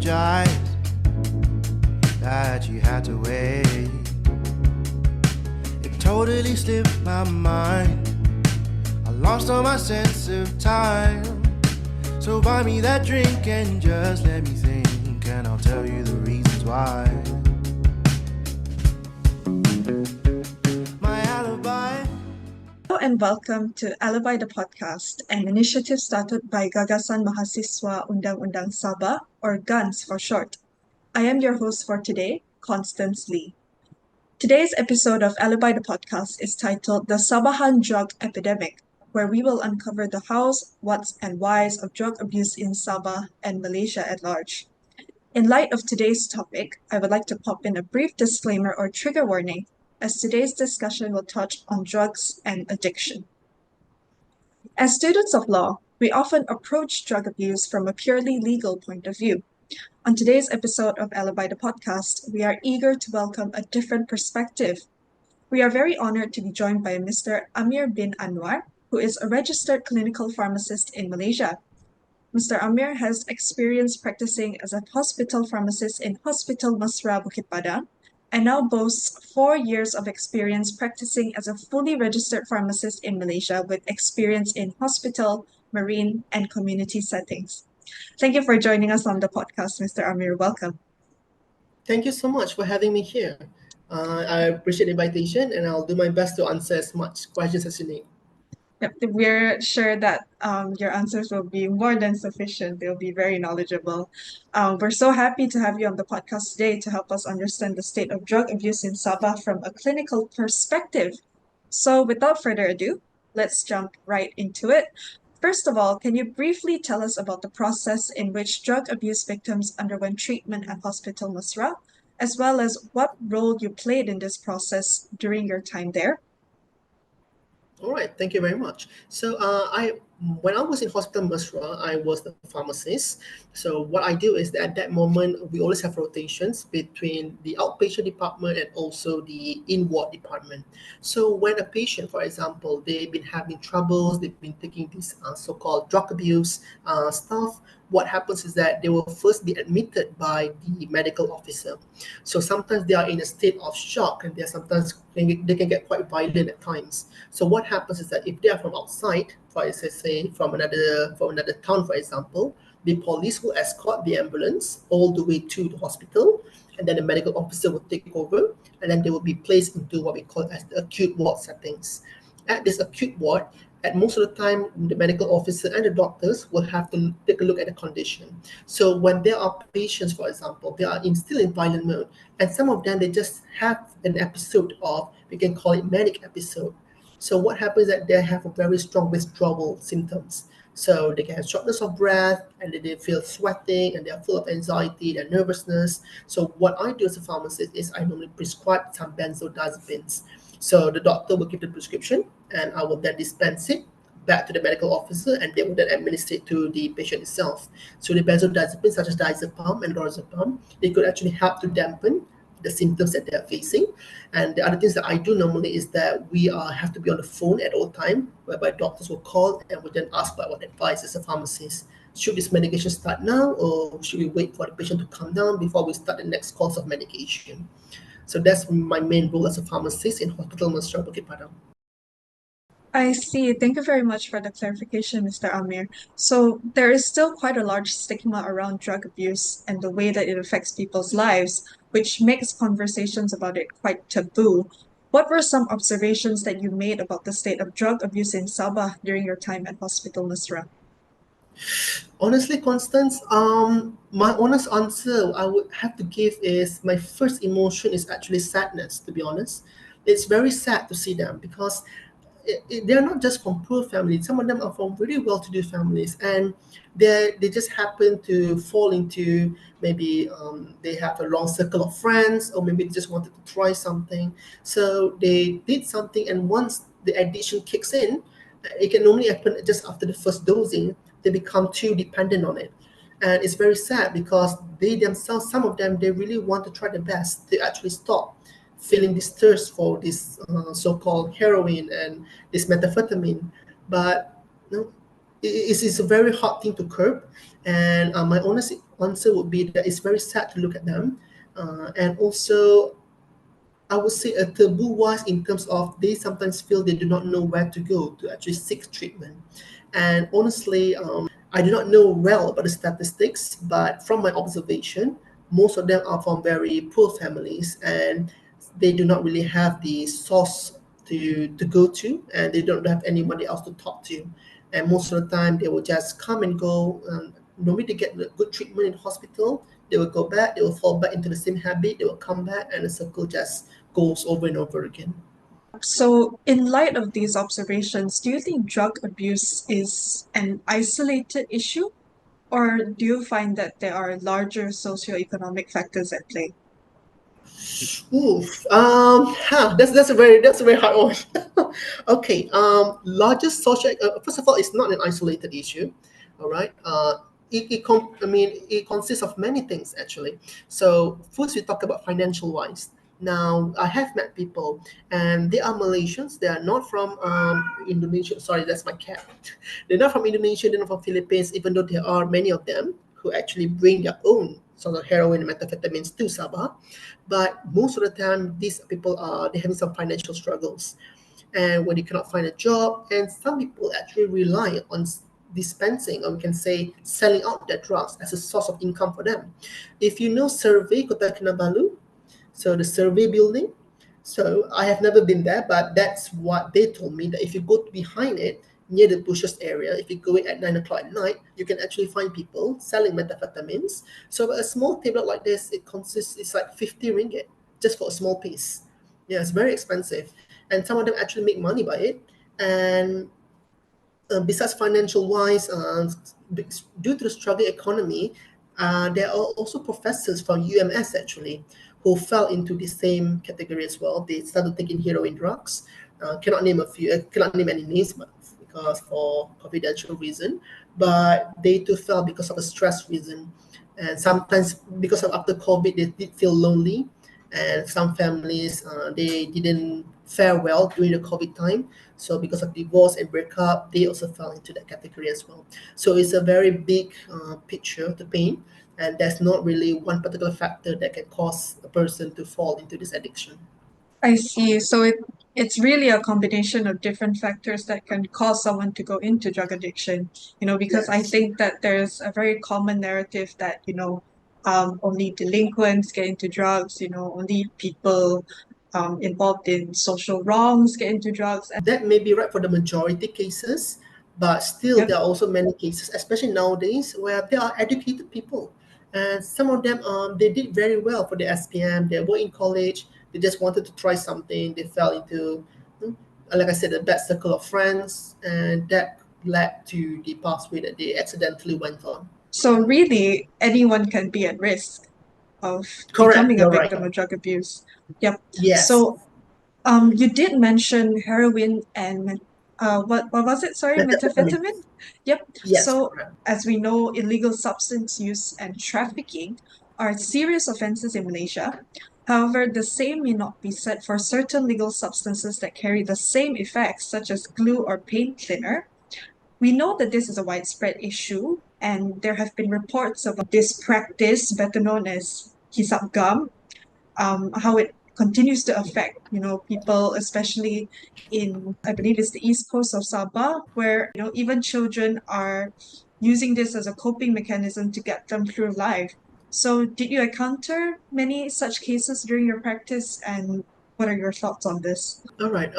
apologize that you had to wait. It totally slipped my mind. I lost all my sense of time. So buy me that drink and just let me think, and I'll tell you the reasons why. My alibi. Hello and welcome to Alibi the podcast, an initiative started by Gagasan Mahasiswa Undang-Undang Sabah, or GUNS for short. I am your host for today, Constance Lee. Today's episode of Alibi the podcast is titled The Sabahan Drug Epidemic, where we will uncover the hows, whats, and whys of drug abuse in Sabah and Malaysia at large. In light of today's topic, I would like to pop in a brief disclaimer or trigger warning, as today's discussion will touch on drugs and addiction. As students of law, we often approach drug abuse from a purely legal point of view. On today's episode of Alibi the podcast, we are eager to welcome a different perspective. We are very honored to be joined by Mr. Amir bin Anuar, who is a registered clinical pharmacist in Malaysia. Mr. Amir has experience practicing as a hospital pharmacist in Hospital Mesra Bukit Padang, and now boasts 4 years of experience practicing as a fully registered pharmacist in Malaysia with experience in hospital, marine, and community settings. Thank you for joining us on the podcast, Mr. Amir. Welcome. Thank you so much for having me here. I appreciate the invitation, and I'll do my best to answer as much questions as you need. Yep, we're sure that your answers will be more than sufficient. They'll be very knowledgeable. We're so happy to have you on the podcast today to help us understand the state of drug abuse in Sabah from a clinical perspective. So without further ado, let's jump right into it. First of all, can you briefly tell us about the process in which drug abuse victims underwent treatment at Hospital Mesra, as well as what role you played in this process during your time there? All right, thank you very much. So when I was in Hospital Mesra, I was the pharmacist. So what I do is that at that moment, we always have rotations between the outpatient department and also the in-ward department. So when a patient, for example, they've been having troubles, they've been taking this so-called drug abuse stuff, what happens is that they will first be admitted by the medical officer. So sometimes they are in a state of shock, and they can get quite violent at times. So what happens is that if they are from outside, for say from another town, for example, the police will escort the ambulance all the way to the hospital, and then the medical officer will take over, and then they will be placed into what we call as the acute ward settings. At this acute ward, at most of the time, the medical officer and the doctors will have to take a look at the condition. So when there are patients, for example, they are still in violent mode, and some of them, they just have an episode of, we can call it manic episode. So what happens is that they have a very strong withdrawal symptoms. So they can have shortness of breath, and they feel sweating, and they are full of anxiety, their nervousness. So what I do as a pharmacist is I normally prescribe some benzodiazepines. So the doctor will give the prescription, and I will then dispense it back to the medical officer, and they will then administer it to the patient itself. So the benzodiazepines such as diazepam and lorazepam, they could actually help to dampen the symptoms that they are facing. And the other things that I do normally is that we have to be on the phone at all time, whereby doctors will call and will then ask for what advice as a pharmacist. Should this medication start now, or should we wait for the patient to calm down before we start the next course of medication? So that's my main role as a pharmacist in Hospital Mesra Bukit Padang. I see. Thank you very much for the clarification, Mr. Amir. So there is still quite a large stigma around drug abuse and the way that it affects people's lives, which makes conversations about it quite taboo. What were some observations that you made about the state of drug abuse in Sabah during your time at Hospital Mesra? Honestly, Constance, my honest answer I would have to give is my first emotion is actually sadness, to be honest. It's very sad to see them because they're not just from poor families. Some of them are from really well-to-do families, and they just happen to fall into maybe they have a long circle of friends, or maybe they just wanted to try something. So they did something, and once the addiction kicks in, it can only happen just after the first dosing. They become too dependent on it. And it's very sad because they themselves, some of them, they really want to try their best to actually stop feeling this thirst for this so-called heroin and this methamphetamine. But it is a very hard thing to curb. And my honest answer would be that it's very sad to look at them, and also I would say a taboo wise in terms of they sometimes feel they do not know where to go to actually seek treatment. And honestly, I do not know well about the statistics, but from my observation, most of them are from very poor families and they do not really have the source to go to, and they don't have anybody else to talk to. And most of the time, they will just come and go. Normally, they get the good treatment in the hospital. They will go back, they will fall back into the same habit, they will come back, and the circle just goes over and over again. So, in light of these observations, do you think drug abuse is an isolated issue, or do you find that there are larger socioeconomic factors at play? Oof. That's a very hard one. Okay. Largest social. First of all, it's not an isolated issue. All right. It consists of many things actually. So first, we talk about financial wise. Now, I have met people, and they are Malaysians. They are not from Indonesia. Sorry, that's my cat. They're not from Indonesia. They're not from Philippines. Even though there are many of them who actually bring their own sort of heroin and methamphetamines to Sabah, but most of the time these people are they having some financial struggles, and when they cannot find a job, and some people actually rely on dispensing, or we can say selling out their drugs as a source of income for them. If you know Survey Kota Kinabalu, so the survey building, so I have never been there, but that's what they told me, that if you go behind it near the bushes area, if you go in at 9 o'clock at night, you can actually find people selling methamphetamines. So a small tablet like this, it's like 50 ringgit just for a small piece. Yeah, it's very expensive. And some of them actually make money by it. And besides financial wise, due to the struggling economy, there are also professors from UMS actually who fell into the same category as well. They started taking heroin drugs. Cannot name any names, but because for confidential reason. But they too fell because of a stress reason, and sometimes because of after COVID, they did feel lonely, and some families they didn't fare well during the COVID time. So because of divorce and breakup, they also fell into that category as well. So it's a very big picture to paint, and there's not really one particular factor that can cause a person to fall into this addiction. I see. So it's really a combination of different factors that can cause someone to go into drug addiction, because I Yes. think that there's a very common narrative that, only delinquents get into drugs, only people involved in social wrongs get into drugs. And That may be right for the majority cases, but still yep. there are also many cases, especially nowadays, where there are educated people, and some of them they did very well for the SPM. They were in college, they just wanted to try something, they fell into, like I said, a bad circle of friends, and that led to the pathway that they accidentally went on. So really anyone can be at risk of Correct, becoming a you're right. victim of drug abuse. Yep. Yes. So you did mention heroin and what was it? Sorry, methamphetamine? Methamphetamines. Yep. Yes, So correct. as we know, illegal substance use and trafficking are serious offenses in Malaysia. However, the same may not be said for certain legal substances that carry the same effects, such as glue or paint thinner. We know that this is a widespread issue, and there have been reports of this practice, better known as hisap gum, how it continues to affect, people, especially in, I believe it's the east coast of Sabah, where, even children are using this as a coping mechanism to get them through life. So did you encounter many such cases during your practice, and what are your thoughts on this? All right.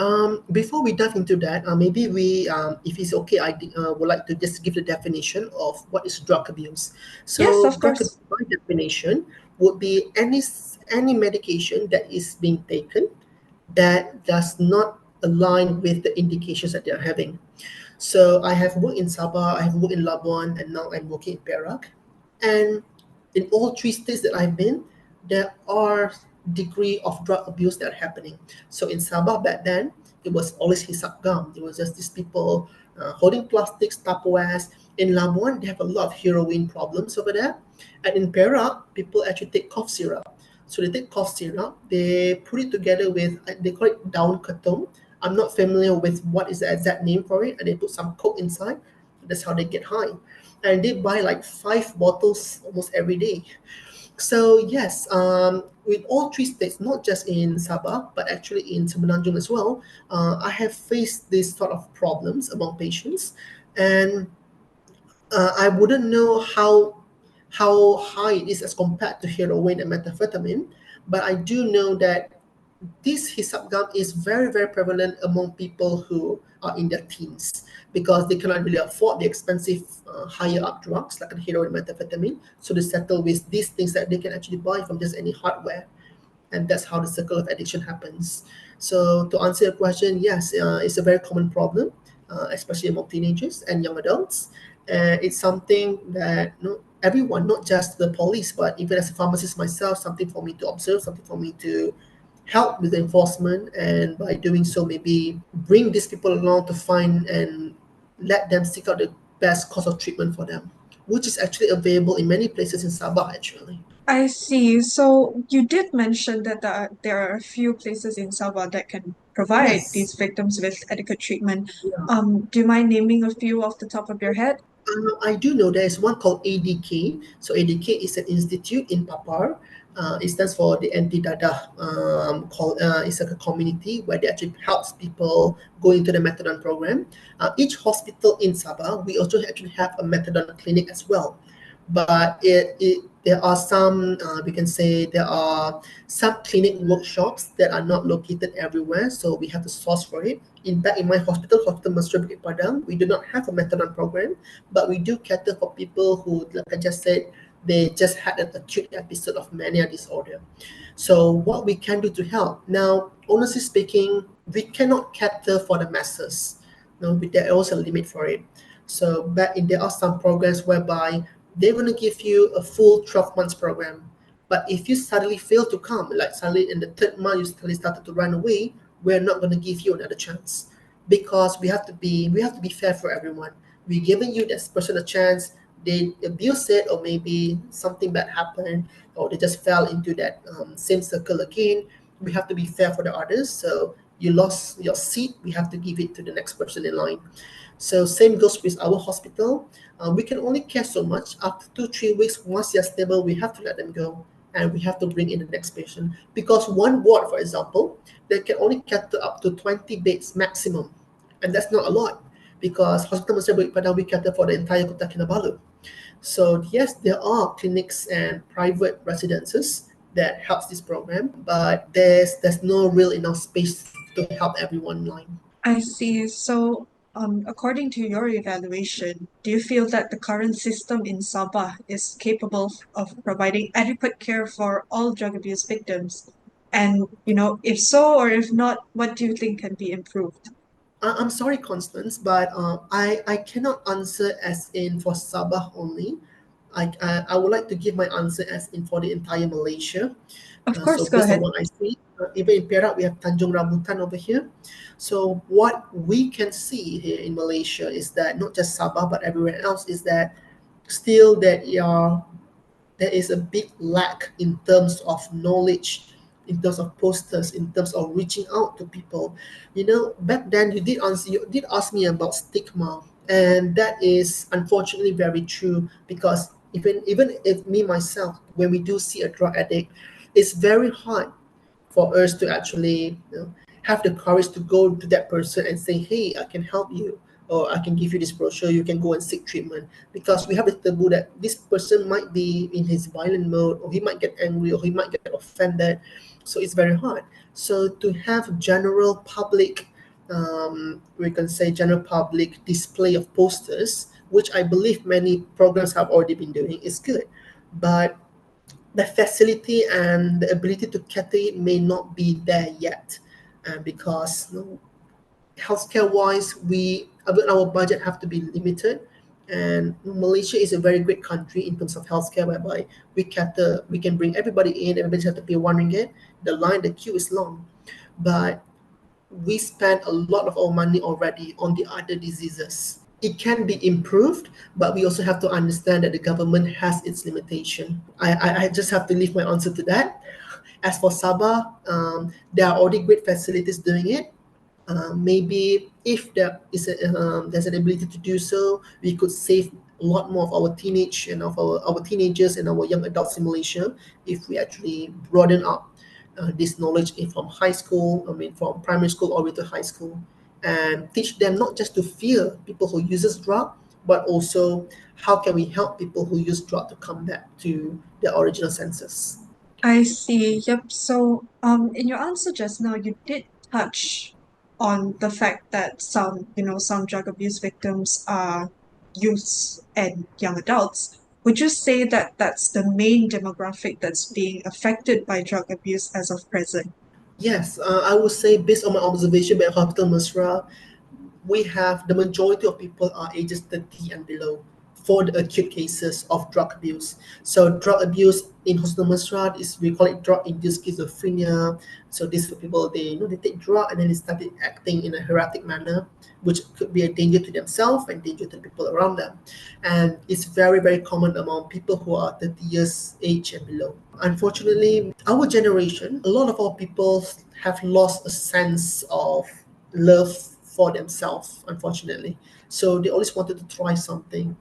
Before we dive into that, maybe if it's okay, would like to just give the definition of what is drug abuse. Yes, So, of drug abuse course. by definition would be any medication that is being taken that does not align with the indications that they are having. So, I have worked in Sabah, I have worked in Labuan, and now I'm working in Perak. And in all three states that I've been, there are degree of drug abuse that are happening. So in Sabah back then, it was always hisap gum. It was just these people holding plastics, Tupperwares. In Labuan, they have a lot of heroin problems over there. And in Perak, people actually take cough syrup. So they take cough syrup, they put it together with, they call it daun ketum. I'm not familiar with what is the exact name for it, and they put some coke inside. That's how they get high. and they buy like 5 bottles almost every day. So yes, with all 3 states, not just in Sabah, but actually in Semenanjung as well, I have faced this sort of problems among patients, and I wouldn't know how high it is as compared to heroin and methamphetamine, but I do know that this hisap gum is very prevalent among people who are in their teens because they cannot really afford the expensive higher up drugs like heroin and methamphetamine, so they settle with these things that they can actually buy from just any hardware, and that's how the circle of addiction happens. So to answer your question, yes, it's a very common problem, especially among teenagers and young adults. And it's something that everyone, not just the police, but even as a pharmacist myself, something for me to observe, something for me to help with the enforcement, and by doing so, maybe bring these people along to find and let them seek out the best course of treatment for them, which is actually available in many places in Sabah, actually. I see. So you did mention that there are a few places in Sabah that can provide Yes. these victims with adequate treatment. Yeah. Do you mind naming a few off the top of your head? I do know there is one called ADK. So ADK is an institute in Papar. It stands for the Anti Dada. It's like a community where they actually helps people go into the methadone program. Each hospital in Sabah, we also actually have a methadone clinic as well. But there are some, we can say, there are some clinic workshops that are not located everywhere, so we have to source for it. In my hospital, Hospital Mesra Bukit Padang, we do not have a methadone program, but we do cater for people who, like I just said, they just had an acute episode of mania disorder. So what we can do to help now, honestly speaking, we cannot cater for the masses. No, there is also a limit for it. So, but there are some programs whereby they're going to give you a full 12 months program. But if you suddenly fail to come, like suddenly in the third month you suddenly started to run away, we're not going to give you another chance, because we have to be fair for everyone. We're giving you this person a chance. They abuse it, or maybe something bad happened, or they just fell into that same circle again. We have to be fair for the others. So you lost your seat, we have to give it to the next person in line. So same goes with our hospital. We can only care so much. After 2-3 weeks, once they're stable, we have to let them go, and we have to bring in the next patient, because one ward, for example, they can only cater up to 20 beds maximum, and that's not a lot, because Hospital Mesra Bukit Padang, we cater for the entire Kota Kinabalu. So yes, there are clinics and private residences that helps this program, but there's no real enough space to help everyone in line. I see. So, according to your evaluation, do you feel that the current system in Sabah is capable of providing adequate care for all drug abuse victims? And, if so or if not, what do you think can be improved? I'm sorry, Constance, but I cannot answer as in for Sabah only. I would like to give my answer as in for the entire Malaysia. Of So course, go based on ahead. what I see, even in Perak, we have Tanjung Rambutan over here. So what we can see here in Malaysia is that not just Sabah but everywhere else is that still there is a big lack in terms of knowledge, in terms of posters, in terms of reaching out to people. Back then you did ask me about stigma, and that is unfortunately very true, because even if me myself, when we do see a drug addict, it's very hard for us to actually have the courage to go to that person and say, hey, I can help you, or I can give you this brochure, you can go and seek treatment, because we have the taboo that this person might be in his violent mode, or he might get angry, or he might get offended. So it's very hard. So to have general public, we can say general public display of posters, which I believe many programs have already been doing, is good. But the facility and the ability to cater it may not be there yet, because healthcare wise, our budget have to be limited, and Malaysia is a very great country in terms of healthcare, whereby we can bring everybody in, everybody have to pay 1 ringgit. The queue is long, but we spend a lot of our money already on the other diseases. It can be improved, but we also have to understand that the government has its limitation. I just have to leave my answer to that. As for Sabah, there are already great facilities doing it. Maybe if there's an ability to do so, we could save a lot more of our teenage and of our teenagers and our young adults in Malaysia if we actually broaden up this knowledge from high school, from primary school all the way to high school, and teach them not just to fear people who uses drug, but also how can we help people who use drug to come back to their original senses. I see. Yep. So, in your answer just now, you did touch on the fact that some drug abuse victims are youths and young adults. Would you say that that's the main demographic that's being affected by drug abuse as of present? Yes, I would say based on my observation by Hospital Mesra, we have the majority of people are ages 30 and below for the acute cases of drug abuse. So drug abuse in Hospital Mesra is, we call it drug-induced schizophrenia. So these are people, they take drug and then they started acting in a erratic manner, which could be a danger to themselves and danger to the people around them. And it's very, very common among people who are 30 years age and below. Unfortunately, our generation, a lot of our people have lost a sense of love for themselves, unfortunately. So they always wanted to try something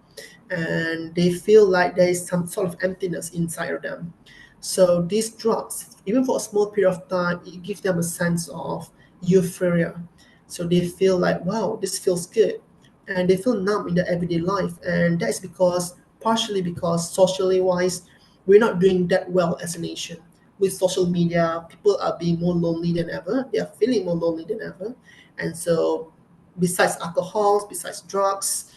and they feel like there is some sort of emptiness inside of them. So these drugs, even for a small period of time, it gives them a sense of euphoria. So they feel like, wow, this feels good. And they feel numb in their everyday life. And that is partially because socially wise, we're not doing that well as a nation. With social media, people are being more lonely than ever. They are feeling more lonely than ever. And so, besides alcohol, besides drugs,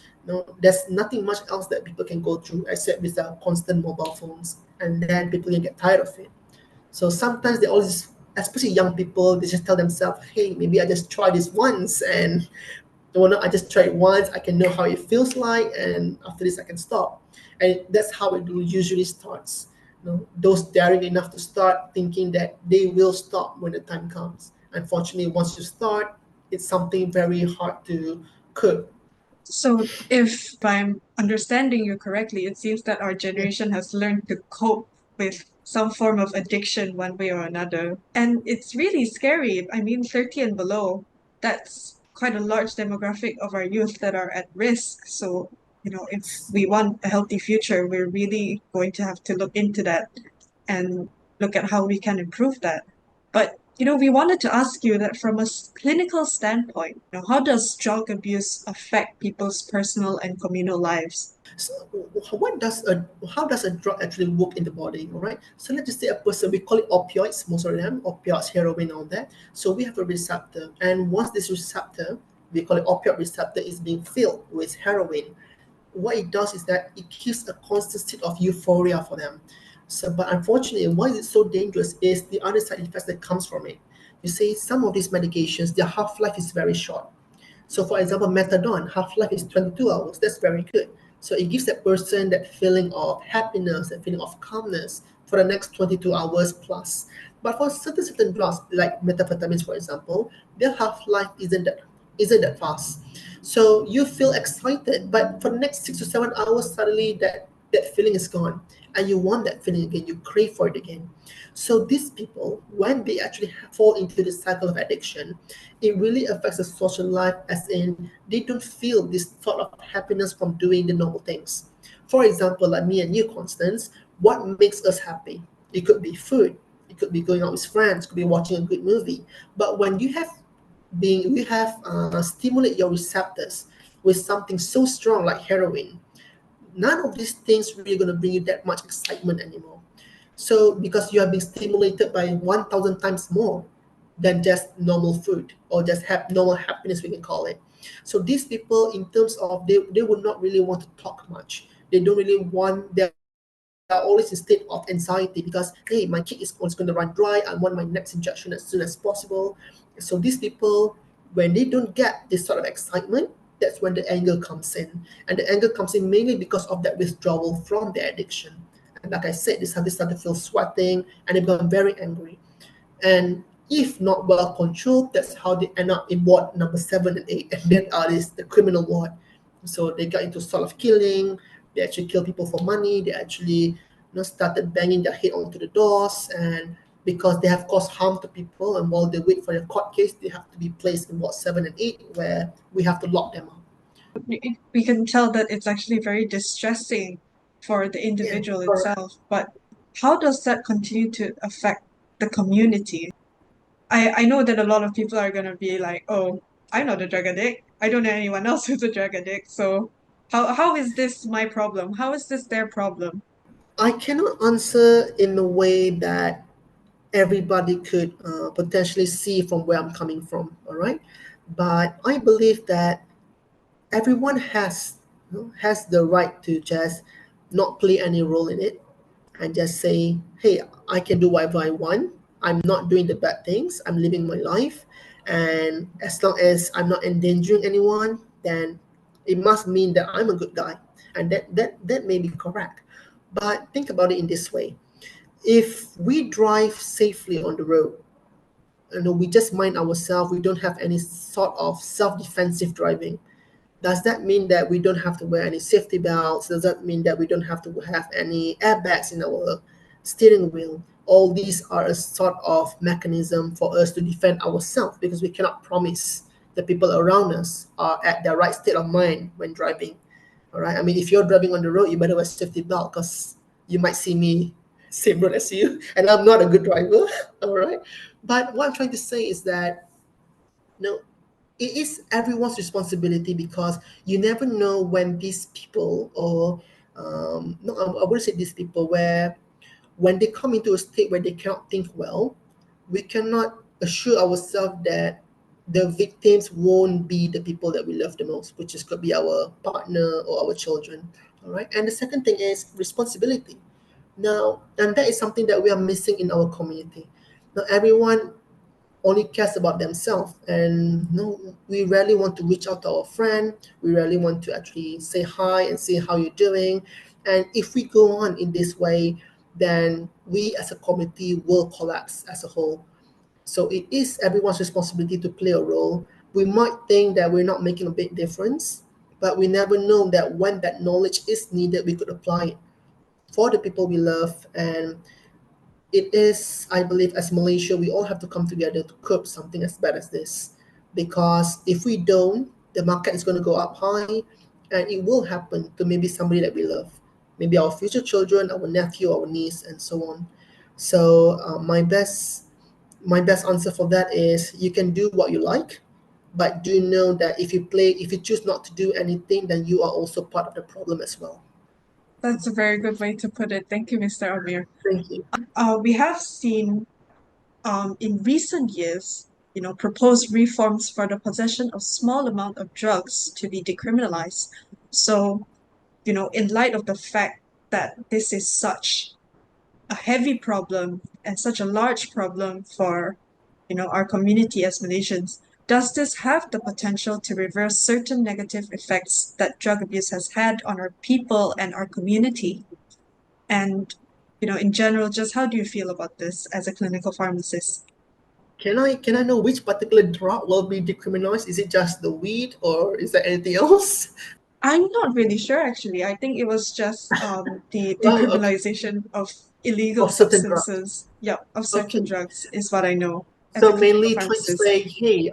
there's nothing much else that people can go through except with their constant mobile phones. And then people can get tired of it. So sometimes they always, especially young people, they just tell themselves, hey, maybe I just try this once and I just try it once, I can know how it feels like, and after this I can stop. And that's how it usually starts. Those daring enough to start thinking that they will stop when the time comes. Unfortunately, once you start, it's something very hard to curb. So, if I'm understanding you correctly, it seems that our Yeah. generation has learned to cope with some form of addiction one way or another. And it's really scary. I mean, 30 and below, that's quite a large demographic of our youth that are at risk. So, if we want a healthy future, we're really going to have to look into that and look at how we can improve that. But we wanted to ask you that from a clinical standpoint, how does drug abuse affect people's personal and communal lives? So how does a drug actually work in the body? All right. So let's just say a person, we call it opioids, most of them, opioids, heroin, all that. So we have a receptor, and once this receptor, we call it opioid receptor, is being filled with heroin, what it does is that it gives a constant state of euphoria for them. So, but unfortunately, why is it so dangerous is the other side effects that comes from it. You see, some of these medications, their half-life is very short. So, for example, methadone, half-life is 22 hours. That's very good. So it gives that person that feeling of happiness, that feeling of calmness for the next 22 hours plus. But for certain drugs, like methamphetamines, for example, their half-life isn't that fast. So you feel excited, but for the next 6 to 7 hours, suddenly that feeling is gone, and you want that feeling again. You crave for it again. So these people, when they actually fall into the cycle of addiction, it really affects the social life, as in they don't feel this sort of happiness from doing the normal things. For example, like me and you, Constance, what makes us happy? It could be food, it could be going out with friends, it could be watching a good movie. But when you have stimulate your receptors with something so strong like heroin, none of these things really going to bring you that much excitement anymore. So because you have been stimulated by 1,000 times more than just normal food or just normal happiness, we can call it. So these people, in terms of, they would not really want to talk much. They don't really want, they are always in state of anxiety because, hey, my kid is going to run dry. I want my next injection as soon as possible. So these people, when they don't get this sort of excitement, that's when the anger comes in. And the anger comes in mainly because of that withdrawal from the addiction. And like I said, they start to feel sweating and they become very angry. And if not well controlled, that's how they end up in ward number 7 and 8, and that is the criminal ward. So they got into sort of killing. They actually kill people for money. They actually started banging their head onto the doors, and because they have caused harm to people, and while they wait for their court case, they have to be placed in ward 7 and 8, where we have to lock them up. We can tell that it's actually very distressing for the Yeah, individual correct. itself, but how does that continue to affect the community? I know that a lot of people are gonna be like, oh, I'm not a drug addict. I don't know anyone else who's a drug addict. So how is this my problem? How is this their problem? I cannot answer in a way that everybody could potentially see from where I'm coming from. All right, but I believe that everyone has the right to just not play any role in it and just say, hey, I can do whatever I want. I'm not doing the bad things. I'm living my life, and as long as I'm not endangering anyone, then it must mean that I'm a good guy, and that may be correct. But think about it in this way: if we drive safely on the road, we just mind ourselves, we don't have any sort of self-defensive driving, does that mean that we don't have to wear any safety belts? Does that mean that we don't have to have any airbags in our steering wheel? All these are a sort of mechanism for us to defend ourselves, because we cannot promise the people around us are at the right state of mind when driving. All right. I mean, if you're driving on the road, you better wear safety belt, because you might see me same road as you, and I'm not a good driver. All right. But what I'm trying to say is that no, it is everyone's responsibility, because you never know when these people, or no, I wouldn't say these people, where when they come into a state where they cannot think well, we cannot assure ourselves that the victims won't be the people that we love the most, which is could be our partner or our children. All right. And the second thing is responsibility. Now, and that is something that we are missing in our community. Now, everyone only cares about themselves, and no, we rarely want to reach out to our friend. We rarely want to actually say hi and see how you're doing. And if we go on in this way, then we as a community will collapse as a whole. So it is everyone's responsibility to play a role. We might think that we're not making a big difference, but we never know that when that knowledge is needed, we could apply it for the people we love. And it is, I believe, as Malaysia, we all have to come together to curb something as bad as this. Because if we don't, the market is going to go up high, and it will happen to maybe somebody that we love, maybe our future children, our nephew, our niece, and so on. So my best answer for that is, you can do what you like, but do know that if you choose not to do anything, then you are also part of the problem as well. That's a very good way to put it. Thank you, Mr. Amir. Thank you. We have seen in recent years, proposed reforms for the possession of small amount of drugs to be decriminalized. So, in light of the fact that this is such a heavy problem and such a large problem for, our community as Malaysians, does this have the potential to reverse certain negative effects that drug abuse has had on our people and our community? And, in general, just how do you feel about this as a clinical pharmacist? Can I know which particular drug will be decriminalized? Is it just the weed, or is there anything else? I'm not really sure actually. I think it was just the Well, okay, decriminalization of illegal of certain drugs. substances. Yeah, of certain Okay, drugs is what I know as a so clinical mainly trying to pharmacist. say, hey,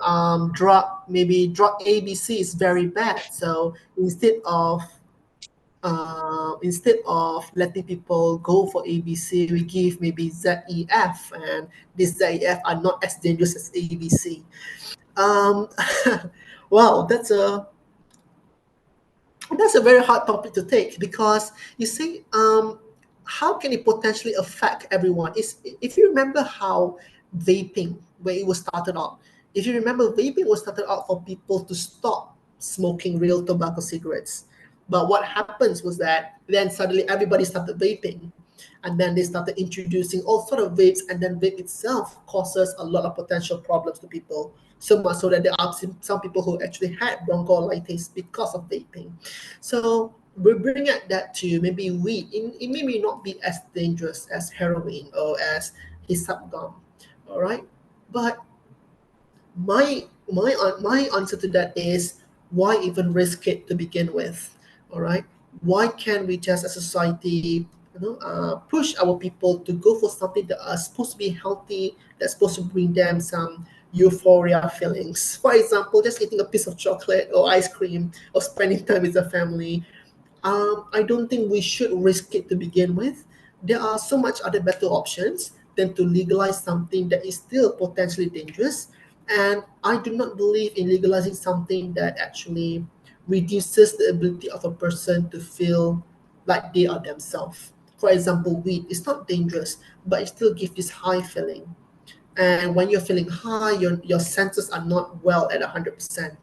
drug ABC is very bad. So instead of letting people go for ABC, we give maybe ZEF, and these ZEF are not as dangerous as ABC. Um, wow, that's a very hard topic to take, because you see, how can it potentially affect everyone? Is if you remember how vaping, where it was started out, if you remember, vaping was started out for people to stop smoking real tobacco cigarettes. But what happens was that then suddenly everybody started vaping, and then they started introducing all sort of vapes, and then vape itself causes a lot of potential problems to people, so much so that there are some people who actually had bronchiolitis because of vaping. So we bring that to maybe weed. It may not be as dangerous as heroin or as hyssop gum, all right? But my answer to that is, why even risk it to begin with? All right, why can't we just as a society push our people to go for something that are supposed to be healthy, that's supposed to bring them some euphoria feelings. For example, just eating a piece of chocolate or ice cream or spending time with the family. I don't think we should risk it to begin with. There are so much other better options than to legalize something that is still potentially dangerous. And I do not believe in legalizing something that actually reduces the ability of a person to feel like they are themselves. For example, weed is not dangerous, but it still gives this high feeling. And when you're feeling high, your senses are not well at 100%.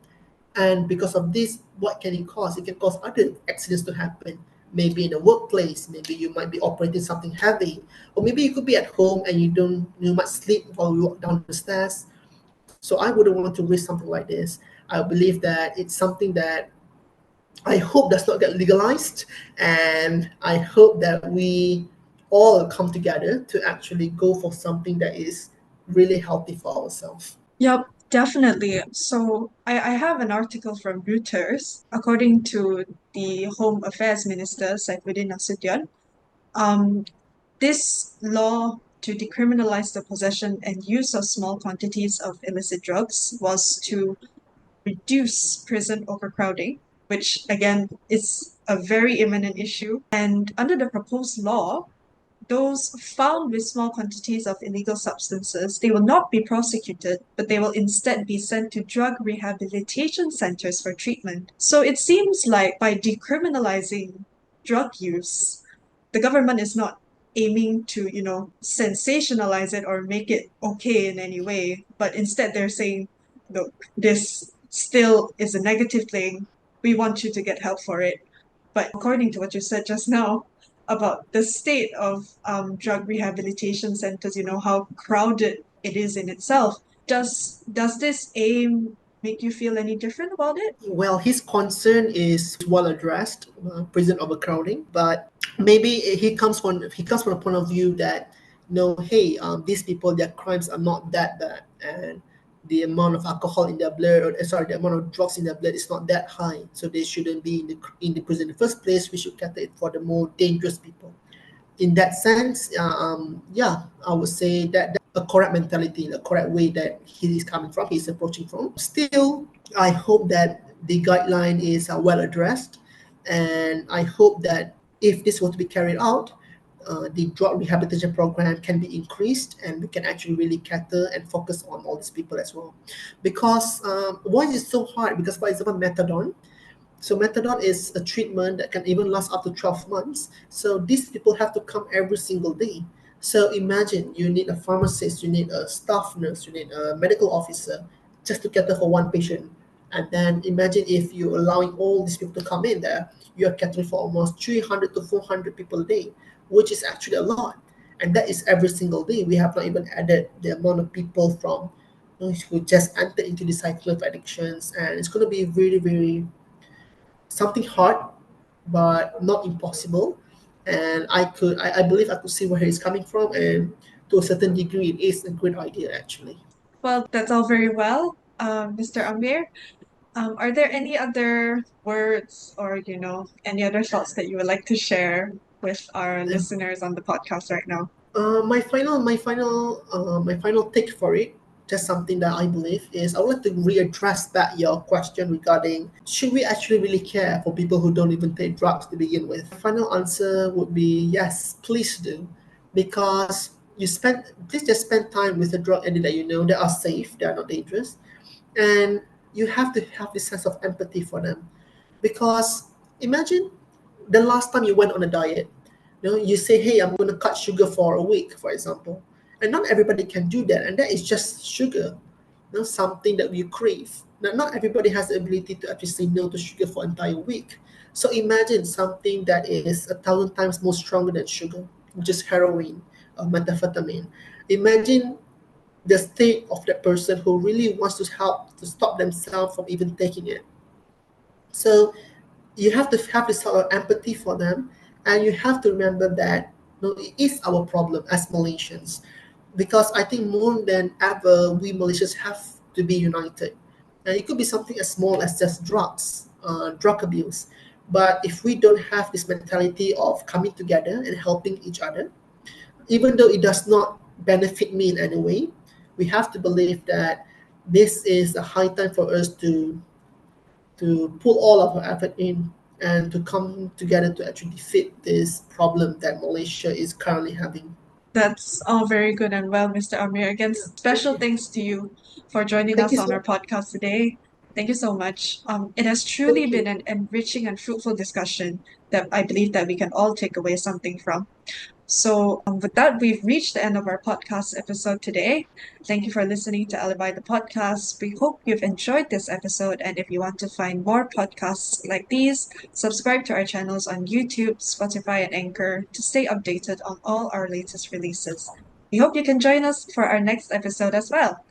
And because of this, what can it cause? It can cause other accidents to happen. Maybe in the workplace, maybe you might be operating something heavy, or maybe you could be at home and you might sleep while you walk down the stairs. So I wouldn't want to risk something like this. I believe that it's something that I hope does not get legalized, and I hope that we all come together to actually go for something that is really healthy for ourselves. Yep, definitely. So I have an article from Reuters. According to the Home Affairs Minister, Saifuddin Nasution, um, this law to decriminalize the possession and use of small quantities of illicit drugs was to reduce prison overcrowding, which again is a very imminent issue. And under the proposed law, those found with small quantities of illegal substances, they will not be prosecuted, but they will instead be sent to drug rehabilitation centers for treatment. So it seems like by decriminalizing drug use, the government is not aiming to, sensationalize it or make it okay in any way, but instead they're saying, look, this still is a negative thing. We want you to get help for it. But according to what you said just now about the state of drug rehabilitation centers, how crowded it is in itself, does this aim make you feel any different about it? Well, his concern is well addressed, prison overcrowding, but maybe he comes from a point of view that no, hey, these people, their crimes are not that bad, and the amount of alcohol in their blood, or sorry, the amount of drugs in their blood is not that high, so they shouldn't be in the prison in the first place. We should cater it for the more dangerous people. In that sense, yeah, I would say that that's a correct mentality, the correct way that he is coming from, he's approaching from. Still, I hope that the guideline is well addressed, and I hope that if this were to be carried out, the drug rehabilitation program can be increased, and we can actually really cater and focus on all these people as well. Because why is it so hard? Because, for example, methadone, so methadone is a treatment that can even last up to 12 months. So these people have to come every single day. So imagine you need a pharmacist, you need a staff nurse, you need a medical officer just to cater for one patient. And then imagine if you're allowing all these people to come in there, you're catering for almost 300 to 400 people a day, which is actually a lot. And that is every single day. We have not even added the amount of people from who just enter into the cycle of addictions. And it's going to be really, very something hard, but not impossible. And I believe I could see where he's coming from, and to a certain degree, it is a good idea actually. Well, that's all very well, Mr. Amir. Are there any other words or, any other thoughts that you would like to share with our listeners on the podcast right now? My final take for it, just something that I believe is I would like to readdress back your question regarding should we actually really care for people who don't even take drugs to begin with. My final answer would be yes, please do, because please just spend time with a drug addict that you know they are safe, they are not dangerous, and you have to have this sense of empathy for them, because imagine the last time you went on a diet. You say, hey, I'm going to cut sugar for a week, for example, and not everybody can do that, and that is just sugar, something that we crave. Now, not everybody has the ability to actually say no to sugar for an entire week. So imagine something that is 1,000 times more stronger than sugar, which is heroin or methamphetamine. Imagine the state of that person who really wants to help to stop themselves from even taking it. So you have to have this sort of empathy for them, and you have to remember that it is our problem as Malaysians, because I think more than ever we Malaysians have to be united, and it could be something as small as just drug abuse, But if we don't have this mentality of coming together and helping each other, even though it does not benefit me in any way, we have to believe that this is a high time for us to pull all of our effort in and to come together to actually defeat this problem that Malaysia is currently having. That's all very good and well, Mr. Amir. Again, special you. thanks to you for joining Thank us you on so our much. podcast today. Thank you so much. It has truly Thank been you. an enriching and fruitful discussion that I believe that we can all take away something from. So, with that, we've reached the end of our podcast episode today. Thank you for listening to Alibi the podcast. We hope you've enjoyed this episode. And if you want to find more podcasts like these, subscribe to our channels on YouTube, Spotify, and Anchor to stay updated on all our latest releases. We hope you can join us for our next episode as well.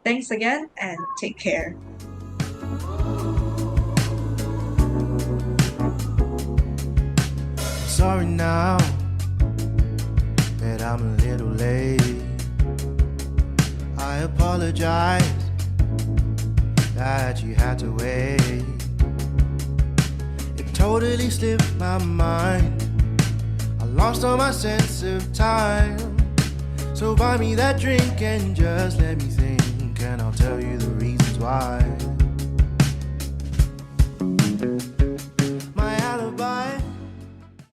Thanks again and take care. Sorry now that I'm a little late. I apologize that you had to wait. It totally slipped my mind. I lost all my sense of time. So buy me that drink and just let me think, and I'll tell you the reasons why.